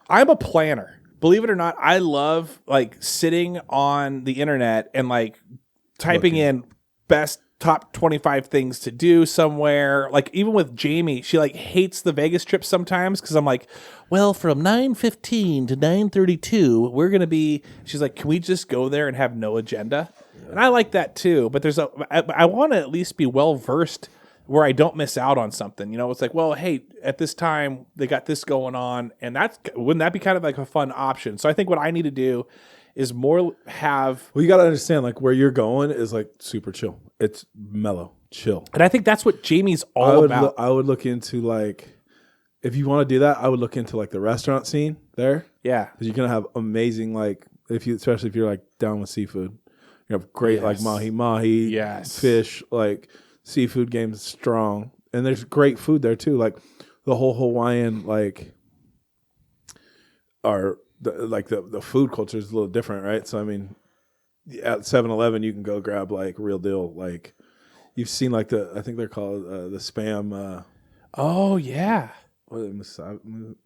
I'm a planner. Believe it or not, I love like sitting on the internet and like typing in best top 25 things to do somewhere. Like even with Jamie, she like hates the Vegas trip sometimes because I'm like, well, from 9:15 to 9:32, we're gonna be. She's like, can we just go there and have no agenda? Yeah. And I like that too. But I want to at least be well versed where I don't miss out on something. It's like, well, hey, at this time they got this going on, and wouldn't that be kind of like a fun option? So I think what I need to do is more have. Well, you got to understand, like where you're going is like super chill. It's mellow, chill, and I think that's what Jamie's all about. I would look into like, if you want to do that, I would look into like the restaurant scene there. Yeah, because you're gonna have amazing like especially if you're like down with seafood, you have great like mahi, fish, like seafood game's strong, and there's great food there too. Like the whole Hawaiian like our the food culture is a little different, right? So I mean, at 7-Eleven you can go grab like real deal, like you've seen like I think they're called the Spam. Oh yeah, What is it,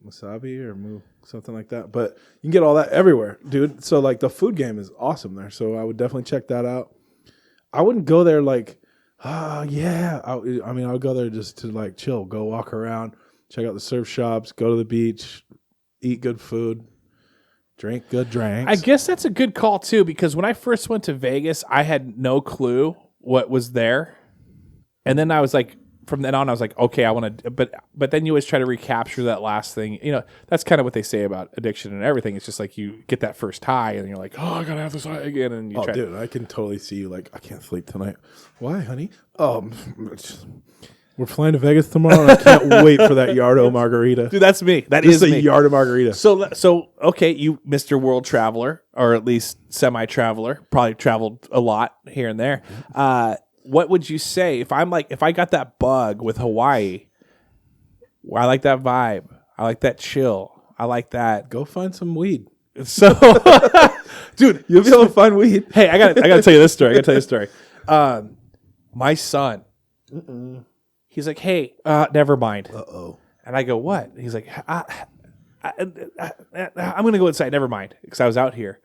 Musabi or something like that. But you can get all that everywhere, dude. So like the food game is awesome there. So I would definitely check that out. I wouldn't go there like, yeah. I mean, I'll go there just to like chill, go walk around, check out the surf shops, go to the beach, eat good food, drink good drinks. I guess that's a good call too, because when I first went to Vegas, I had no clue what was there, and then I was like, from then on, I was like, okay, I want to, but then you always try to recapture that last thing. You know, that's kind of what they say about addiction and everything. It's just like you get that first high, and you're like, oh, I gotta have this high again, and you try. Dude, I can totally see you like, I can't sleep tonight. Why, honey? We're flying to Vegas tomorrow, and I can't wait for that Yardo margarita. Dude, that's me. That Just is a me. Yardo margarita. So okay, you Mr. World Traveler, or at least semi-traveler, probably traveled a lot here and there. What would you say if I got that bug with Hawaii? Well, I like that vibe. I like that chill. I like that. Go find some weed. So, Dude, you'll be able to find weed. hey, I got to tell you this story. My son, he's like, hey, never mind. Uh-oh. And I go, what? He's like, I'm gonna go inside. Never mind, because I was out here.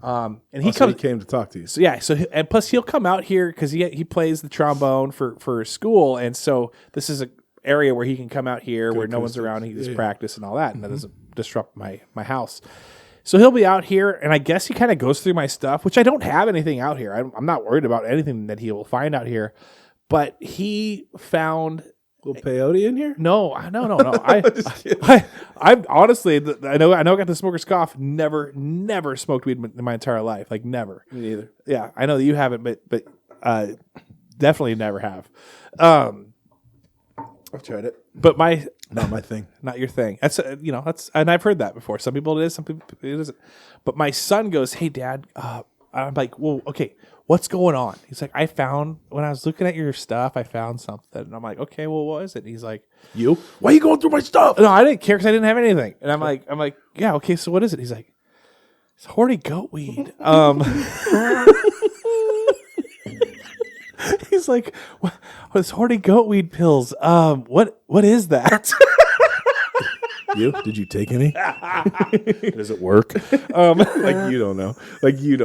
And he He came to talk to you. So yeah, and plus he'll come out here because he plays the trombone for school, and so this is a area where he can come out here where no one's around. He can just practice and all that, and that doesn't disrupt my house. So he'll be out here, and I guess he kind of goes through my stuff, which I don't have anything out here. I'm not worried about anything that he will find out here, but he found. Little peyote in here? No. I honestly, I know I got the smoker's cough. Never smoked weed in my entire life. Like never. Me neither. Yeah, I know that you haven't, but definitely never have. I've tried it. But Not my thing. not your thing. That's that's, and I've heard that before. Some people it is, some people it isn't. But my son goes, "Hey, Dad." I'm like, "Well, okay, what's going on?" He's like, when I was looking at your stuff, I found something. And I'm like, "Okay, well, what is it?" And he's like, You? Why are you going through my stuff? "No, I didn't care because I didn't have anything." And I'm like, "Yeah, okay, so what is it?" He's like, "It's horny goat weed." He's like, "What is horny goat weed pills? What is that?" You? Did you take any? Does it work? Like you don't know. You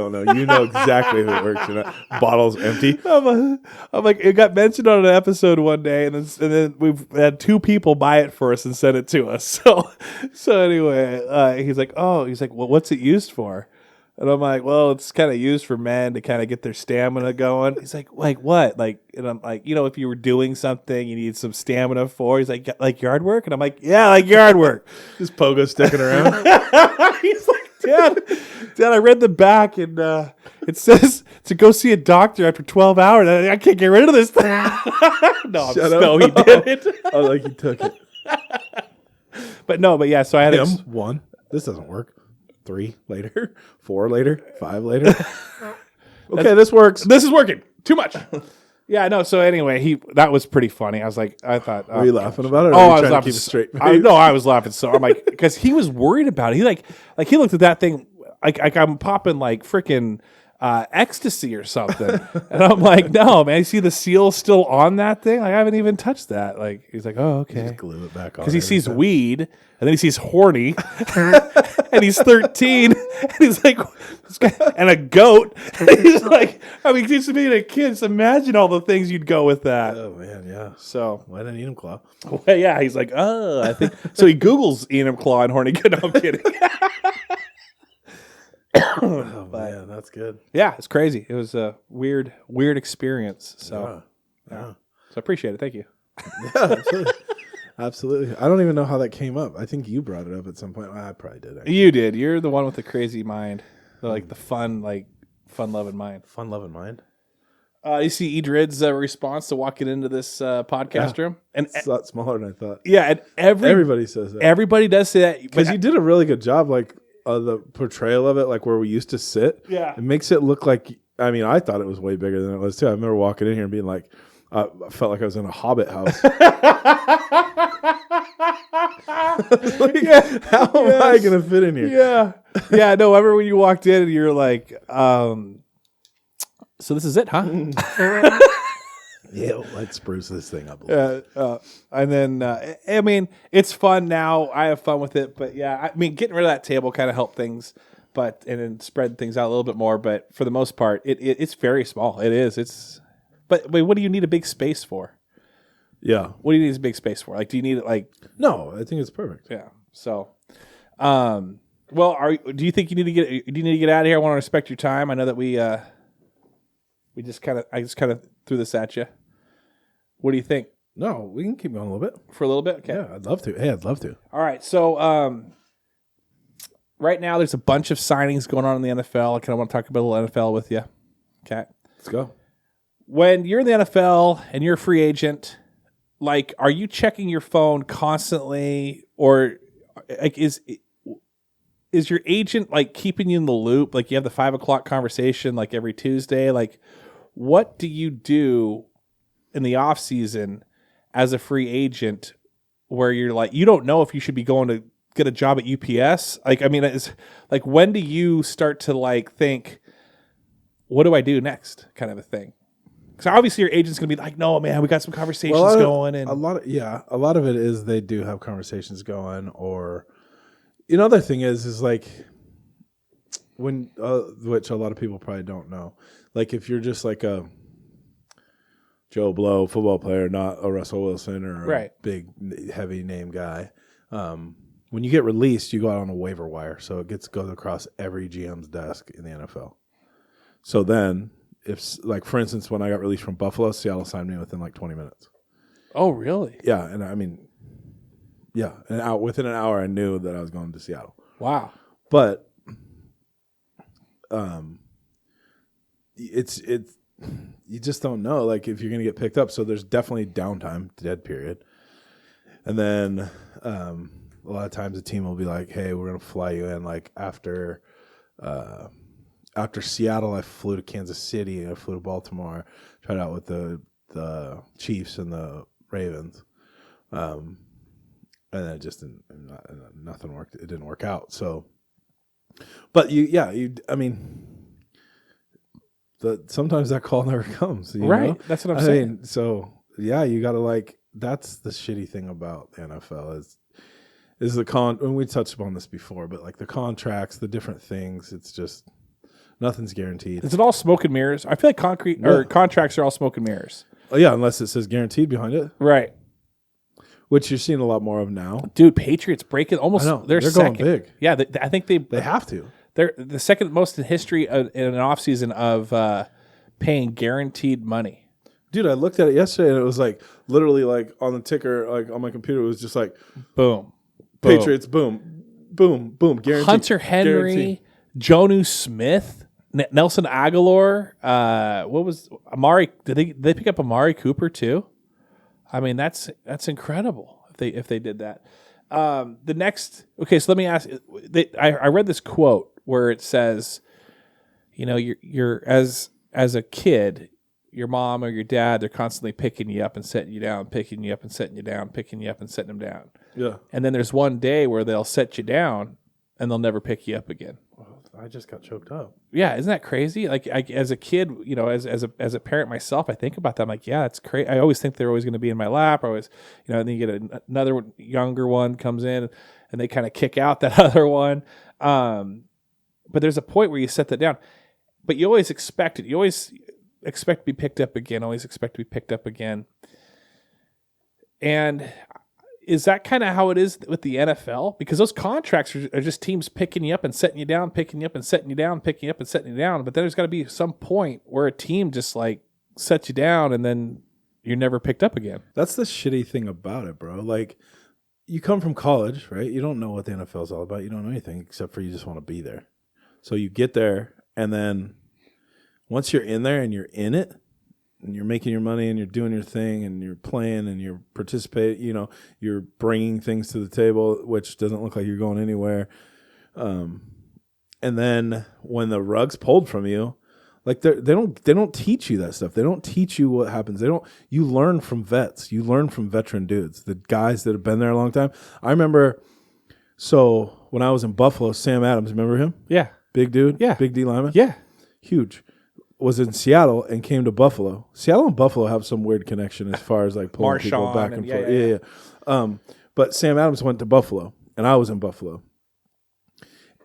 know exactly who it works. You're not. Bottle's empty. I'm like, it got mentioned on an episode one day, and then we've had 2 people buy it for us and send it to us. So anyway, he's like, well, what's it used for? And I'm like, well, it's kind of used for men to kind of get their stamina going. He's like what? And I'm like, if you were doing something you need some stamina for. He's like yard work? And I'm like, yeah, like yard work. Just pogo sticking around. He's like, Dad, I read the back and it says to go see a doctor after 12 hours. I can't get rid of this thing. No, he didn't. Oh, like he took it. But yeah, so I had Him, 1. This doesn't work. 3 later, 4 later, 5 later. Okay, this works. This is working. Too much. Yeah, no. So anyway, that was pretty funny. I thought. Were you laughing about it? Or I were you was trying laughing. to keep it straight. I was laughing. So I'm like, because he was worried about it. He he looked at that thing like I'm popping like freaking ecstasy or something, and I'm like, no, man. You see the seal still on that thing? Like I haven't even touched that. Like he's like, oh, okay. Just glue it back on. Because he sees weed, and then he sees horny, and he's 13, and he's like, and a goat. And he's like, just being a kid, just imagine all the things you'd go with that. Oh man, yeah. So Why didn't eat him claw? well, yeah, he's like, oh, I think so. He Googles Enum Claw and horny. No, I'm kidding. Oh man, that's good. Yeah, it's crazy. It was a weird experience. So Yeah. So I appreciate it. Thank you. Yeah, absolutely. Absolutely. I don't even know how that came up. I think you brought it up at some point. Well, I probably did. Actually. You did. You're the one with the crazy mind, the fun loving mind. Fun loving mind. You see Edred's response to walking into this podcast room, and It's a lot smaller than I thought. yeah, and Everybody says that. everybody does say that Because you did a really good job, the portrayal of it, like where we used to sit. Yeah. It makes it look like, I thought it was way bigger than it was too. I remember walking in here and being like, I felt like I was in a Hobbit house. How am I going to fit in here? Yeah. Yeah, no, remember when you walked in and you're like, so this is it, huh? Yeah, let's spruce this thing up a little. And then, I mean, it's fun now. I have fun with it. But yeah, I mean, getting rid of that table kind of helped things, and then spread things out a little bit more. But for the most part, it's very small. It is. But wait, what do you need a big space for? Yeah. What do you need a big space for? Like, do you need it like? No, I think it's perfect. Yeah. So, well, do you think you need to get out of here? I want to respect your time. I know that I just kind of threw this at you. What do you think? No, we can keep going a little bit. For a little bit? Okay. Yeah, I'd love to. Hey, I'd love to. All right. So, right now there's a bunch of signings going on in the NFL. I kind of want to talk about a little NFL with you. Okay. Let's go. When you're in the NFL and you're a free agent, like, are you checking your phone constantly, or like is your agent like keeping you in the loop? Like, you have the 5 o'clock conversation like every Tuesday. Like, what do you do in the off season as a free agent where you're like, you don't know if you should be going to get a job at UPS? Like, I mean, it's like, when do you start to like think, what do I do next, kind of a thing? Because obviously your agent's going to be like, no, man, we got some conversations going. And a lot of it is they do have conversations going. Or, another thing is like when, which a lot of people probably don't know. Like, if you're just like a Joe Blow football player, not a Russell Wilson or a big heavy name guy, when you get released, you go out on a waiver wire. So it goes across every GM's desk in the NFL. So then, if, like, for instance, when I got released from Buffalo, Seattle signed me within like 20 minutes. Oh, really? Yeah, and I mean, yeah, and within an hour, I knew that I was going to Seattle. Wow. But, it's you just don't know, like, if you're going to get picked up. So there's definitely downtime, dead period, and then a lot of times the team will be like, "Hey, we're going to fly you in." Like after Seattle, I flew to Kansas City. I flew to Baltimore, tried out with the Chiefs and the Ravens, and then it just nothing worked. It didn't work out. So, but I mean, sometimes that call never comes. You right? know? That's what I'm saying. So yeah, you got to, like, that's the shitty thing about the NFL is the and we touched upon this before, but like the contracts, the different things, it's just. Nothing's guaranteed. Is it all smoke and mirrors? I feel like or contracts are all smoke and mirrors. Oh yeah, unless it says guaranteed behind it, right? Which you're seeing a lot more of now. Dude, Patriots breaking almost. They're going big. Yeah, I think they have to. They're the second most in history in an offseason of paying guaranteed money. Dude, I looked at it yesterday and it was like literally like on the ticker, like on my computer, it was just like boom, Patriots, boom, boom, boom, guaranteed. Hunter Henry. Guaranteed. Jonu Smith, Nelson Aguilar, what was Amari? Did they pick up Amari Cooper too? I mean, that's incredible if they did that. So let me ask. I read this quote where it says, you're as a kid, your mom or your dad, they're constantly picking you up and setting you down, picking you up and setting you down, picking you up and setting them down. Yeah. And then there's one day where they'll set you down and they'll never pick you up again. I just got choked up. Yeah, isn't that crazy? Like, as a kid, as a parent myself, I think about that. I'm like, yeah, that's crazy. I always think they're always going to be in my lap. I always, and then you get another younger one comes in, and they kind of kick out that other one. But there's a point where you set that down, but you always expect it. You always expect to be picked up again. Always expect to be picked up again. And is that kind of how it is with the NFL? Because those contracts are just teams picking you up and setting you down, picking you up and setting you down, picking you up and setting you down. But then there's got to be some point where a team just like sets you down and then you're never picked up again. That's the shitty thing about it, bro. Like, you come from college, right? You don't know what the NFL is all about. You don't know anything except for you just want to be there. So you get there, and then once you're in there and you're in it, and you're making your money and you're doing your thing and you're playing and you're participating, you're bringing things to the table, which doesn't look like you're going anywhere. And then when the rug's pulled from you, like they don't teach you that stuff. They don't teach you what happens. You learn from vets. You learn from veteran dudes, the guys that have been there a long time. I remember So when I was in Buffalo, Sam Adams, remember him? Yeah. Big dude? Yeah. Big D lineman? Yeah. Huge. Was in Seattle and came to Buffalo. Seattle and Buffalo have some weird connection as far as like pulling people back and forth. Yeah. But Sam Adams went to Buffalo, and I was in Buffalo.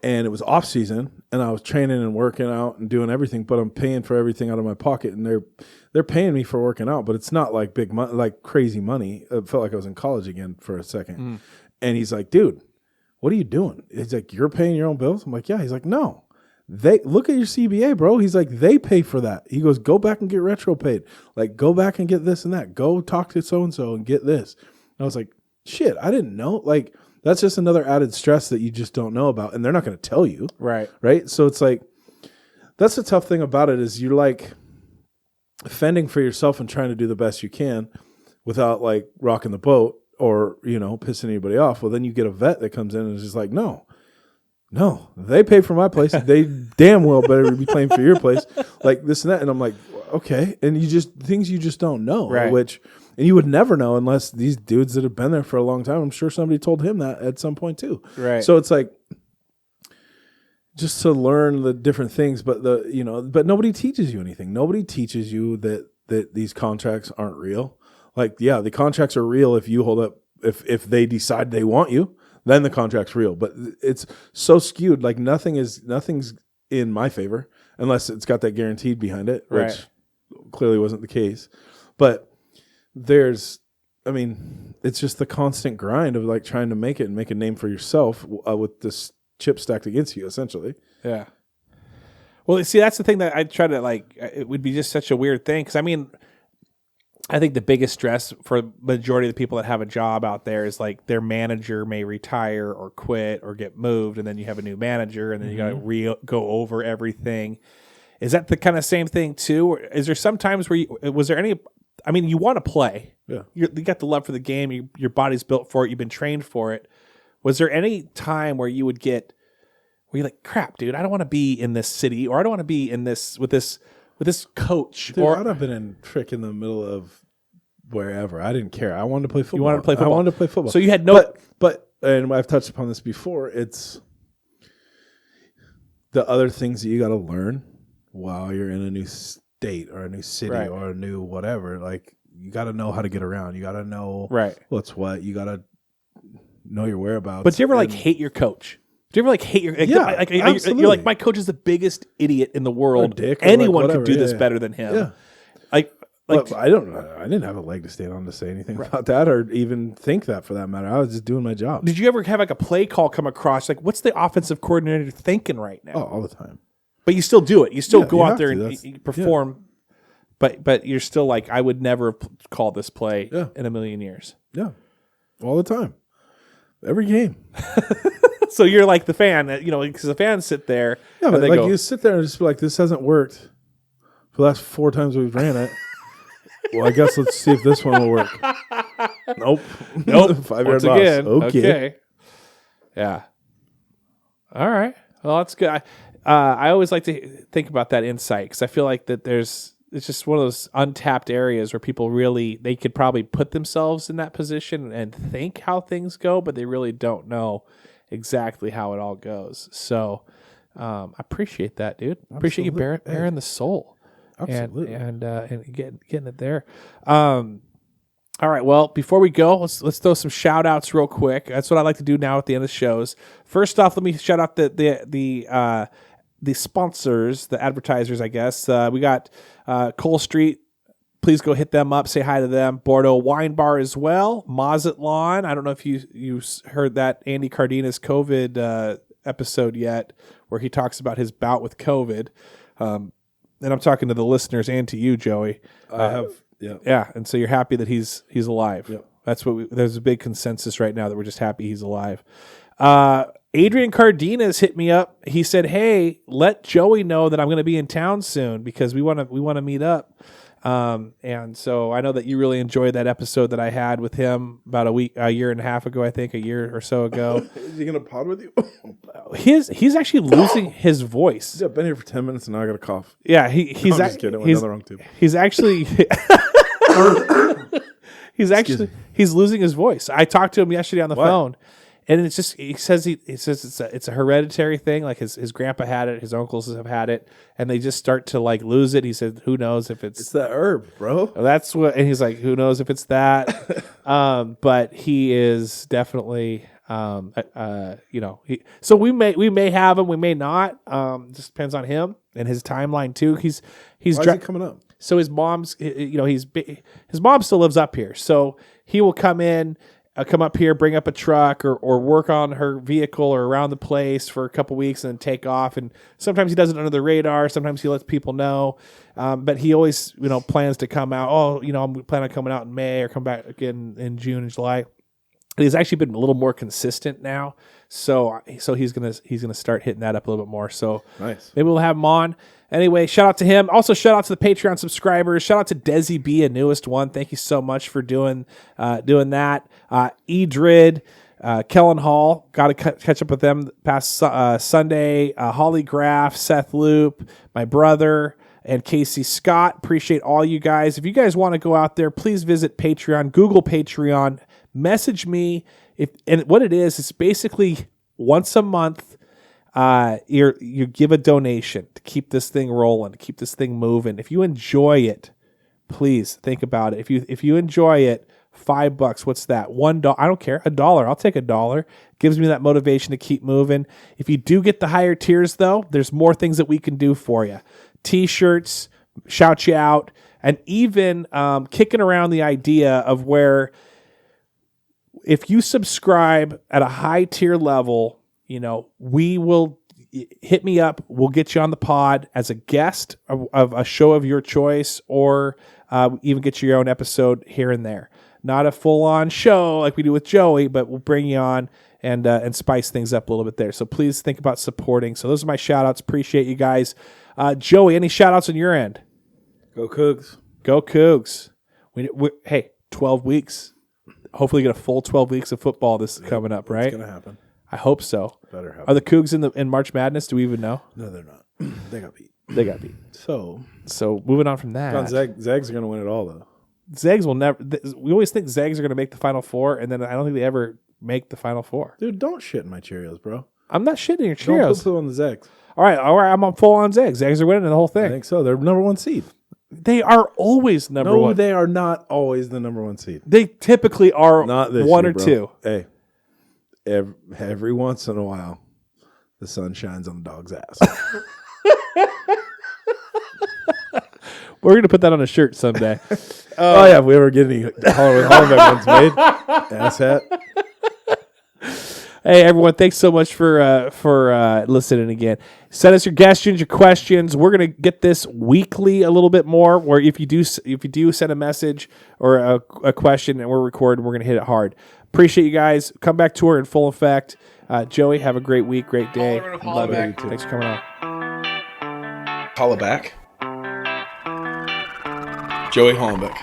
And it was off season, and I was training and working out and doing everything, but I'm paying for everything out of my pocket, and they're paying me for working out, but it's not like big money, like crazy money. It felt like I was in college again for a second. And he's like, dude, what are you doing? He's like, you're paying your own bills? I'm like, yeah. He's like, no. They look at your CBA, bro. He's like, they pay for that. He goes, go back and get retro paid. Like, go back and get this and that. Go talk to so-and-so and get this. And I was like, shit, I didn't know. Like, that's just another added stress that you just don't know about. And they're not going to tell you. Right. Right. So it's like, that's the tough thing about it is you're like fending for yourself and trying to do the best you can without like rocking the boat or, pissing anybody off. Well, then you get a vet that comes in and is just like, no, they pay for my place. They damn well better be paying for your place, like this and that. And I'm like, okay. And things you just don't know, right. And you would never know unless these dudes that have been there for a long time, I'm sure somebody told him that at some point too. Right. So it's like, just to learn the different things, but but nobody teaches you anything. Nobody teaches you that these contracts aren't real. Like, yeah, the contracts are real if you hold up, if they decide they want you. Then the contract's real, but it's so skewed. Like nothing's in my favor unless it's got that guaranteed behind it, which clearly wasn't the case. But it's just the constant grind of like trying to make it and make a name for yourself with this chip stacked against you, essentially. Yeah. Well, see, that's the thing that I try to like. It would be just such a weird thing because I think the biggest stress for the majority of the people that have a job out there is like their manager may retire or quit or get moved, and then you have a new manager, and then you got to go over everything. Is that the kind of same thing too? Or is there some times where was there any? I mean, you want to play. Yeah, you got the love for the game. Your body's built for it. You've been trained for it. Was there any time where you would get where you're like, crap, dude, I don't want to be in this city, or I don't want to be in this with this coach? Dude, or I'd have been in the middle of wherever. I didn't care. I wanted to play football. You wanted to play football. I wanted to play football. So you had no, but and I've touched upon this before. It's the other things that you got to learn while you're in a new state or a new city or a new whatever. Like you got to know how to get around. You got to know what's what. You got to know your whereabouts. But do you ever like hate your coach? Do you ever like hate your? Like, absolutely. You're like, my coach is the biggest idiot in the world. Dick Anyone like could do this better than him. Yeah. Like I didn't have a leg to stand on to say anything about that or even think that for that matter. I was just doing my job. Did you ever have like a play call come across? Like, what's the offensive coordinator thinking right now? Oh, all the time. But you still do it. You still go out there to. and you perform. Yeah. But you're still like, I would never call this play in a million years. Yeah, all the time, every game. So you're like the fan, because the fans sit there. Yeah, but like you sit there and just be like, this hasn't worked for the last 4 times we've ran it. Well, I guess let's see if this one will work. Nope. 5-yard loss. Again. Okay. Yeah. All right. Well, that's good. I always like to think about that insight because I feel like that it's just one of those untapped areas where people they could probably put themselves in that position and think how things go, but they really don't know exactly how it all goes. So I appreciate that, dude. Absolutely. Appreciate you bearing the soul. Absolutely. And getting it there. All right. Well, before we go, let's throw some shout outs real quick. That's what I like to do now at the end of the shows. First off, let me shout out the sponsors, the advertisers, I guess. We got Cole Street. Please go hit them up. Say hi to them. Bordeaux Wine Bar as well. Mazatlan. I don't know if you heard that Andy Cardenas COVID episode yet, where he talks about his bout with COVID. And I'm talking to the listeners and to you, Joey. I have, yeah. Yeah, and so you're happy that he's alive. Yep. That's there's a big consensus right now that we're just happy he's alive. Adrian Cardenas hit me up. He said, "Hey, let Joey know that I'm going to be in town soon because we want to meet up." And so I know that you really enjoyed that episode that I had with him about a year and a half ago, I think, a year or so ago. Is he going to pod with you? He's actually losing his voice. Yeah, I've been here for 10 minutes and now I got a cough. Yeah, he's just kidding. I went down the wrong tube. He's actually he's losing his voice. I talked to him yesterday on the phone, and it's just he says it's a hereditary thing. Like his grandpa had it, his uncles have had it, and they just start to like lose it. He said, "Who knows if It's the herb, bro. that's what?" And he's like, "Who knows if it's that?" But he is definitely, so we may have him, we may not. Just depends on him and his timeline too. He's Why is he coming up? so his mom's, his mom still lives up here. So he will come up here, bring up a truck or work on her vehicle or around the place for a couple weeks and then take off. And sometimes he does it under the radar. Sometimes he lets people know. But he always, plans to come out. I'm planning on coming out in May or come back again in June and July. And he's actually been a little more consistent now. So he's gonna start hitting that up a little bit more. So Nice. maybe we'll have him on. Anyway, shout out to him. Also, shout out to the Patreon subscribers. Shout out to Desi B, a newest one. Thank you so much for doing that. Edrid, Kellen Hall, got to catch up with them past Sunday. Holly Graff, Seth Loop, my brother, and Casey Scott. Appreciate all you guys. If you guys want to go out there, please visit Patreon, Google Patreon, message me. And what it is, it's basically once a month. You give a donation to keep this thing rolling, to keep this thing moving. If you enjoy it, please think about it. If you enjoy it, $5, what's that? $1, I don't care. $1, I'll take $1. Gives me that motivation to keep moving. If you do get the higher tiers, though, there's more things that we can do for you. T-shirts, shout you out, and even kicking around the idea of where if you subscribe at a high tier level, we will hit me up. We'll get you on the pod as a guest of a show of your choice, or even get you your own episode here and there. Not a full-on show like we do with Joey, but we'll bring you on and spice things up a little bit there. So please think about supporting. So those are my shout-outs. Appreciate you guys. Joey, any shout-outs on your end? Go Cougs. Go Cougs. Hey, 12 weeks. Hopefully get a full 12 weeks of football coming up, right? It's going to happen. I hope so. Better happen. Are the Cougs in March Madness? Do we even know? No, they're not. They got beat. They got beat. So moving on from that. Zags are going to win it all, though. Zags will never. We always think Zags are going to make the Final Four, and then I don't think they ever make the Final Four. Dude, don't shit in my Cheerios, bro. I'm not shitting your Don't Cheerios. put on the Zags. All right. I'm on full on Zags. Zags are winning the whole I thing. think so. They're number one seed. They are always number one. No, they are not always the number one seed. They typically are Not this one year, or bro. two. Hey, every once in a while, the sun shines on the dog's ass. We're going to put that on a shirt someday. Oh yeah, if we ever get any Hollenbeck ones made, ass hat. Hey everyone, thanks so much for listening again. Send us your questions, We're gonna get this weekly a little bit more. Where if you do send a message or a question and we're recording, we're gonna hit it hard. Appreciate you guys. Come back to her in full effect. Joey, have a great week, great day. Hollerin with Love you. Hollenbeck. Thanks for coming on. Holla back. Joey Hollenbeck.